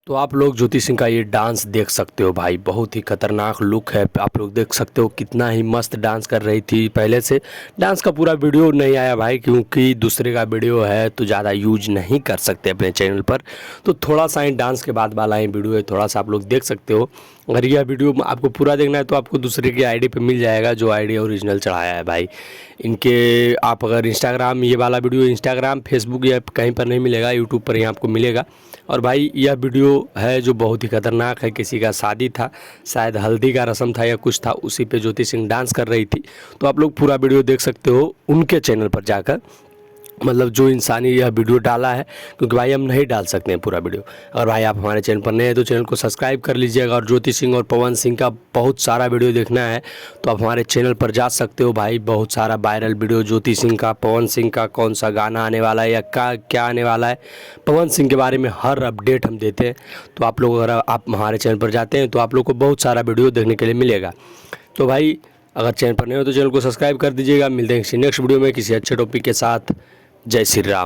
तो आप लोग ज्योति सिंह का ये डांस देख सकते हो भाई, बहुत ही खतरनाक लुक है। आप लोग देख सकते हो कितना ही मस्त डांस कर रही थी। पहले से डांस का पूरा वीडियो नहीं आया भाई, क्योंकि दूसरे का वीडियो है तो ज़्यादा यूज नहीं कर सकते अपने चैनल पर। तो थोड़ा सा ही डांस के बाद वाला ही वीडियो है, थोड़ा सा आप लोग देख सकते हो। अगर यह वीडियो आपको पूरा देखना है तो आपको दूसरे की आईडी पे मिल जाएगा, जो आईडी ओरिजिनल चढ़ाया है भाई इनके। आप अगर इंस्टाग्राम, ये वाला वीडियो इंस्टाग्राम, फेसबुक या कहीं पर नहीं मिलेगा, यूट्यूब पर ही आपको मिलेगा। और भाई यह वीडियो है जो बहुत ही खतरनाक है। किसी का शादी था, शायद हल्दी का रस्म था या कुछ था, उसी पे ज्योति सिंह डांस कर रही थी। तो आप लोग पूरा वीडियो देख सकते हो उनके चैनल पर जाकर, मतलब जो इंसान ने यह वीडियो डाला है, क्योंकि भाई हम नहीं डाल सकते हैं पूरा वीडियो। अगर भाई आप हमारे चैनल पर नए हैं तो चैनल को सब्सक्राइब कर लीजिएगा। और ज्योति सिंह और पवन सिंह का बहुत सारा वीडियो देखना है तो आप हमारे चैनल पर जा सकते हो भाई। बहुत सारा वायरल वीडियो ज्योति सिंह का, पवन सिंह का, कौन सा गाना आने वाला है या क्या आने वाला है, पवन सिंह के बारे में हर अपडेट हम देते हैं। तो आप लोग अगर आप हमारे चैनल पर जाते हैं तो आप लोग को बहुत सारा वीडियो देखने के लिए मिलेगा। तो भाई अगर चैनल पर नहीं हो तो चैनल को सब्सक्राइब कर दीजिएगा। मिलते हैं किसी नेक्स्ट वीडियो में किसी अच्छे टॉपिक के साथ। जय श्री राम।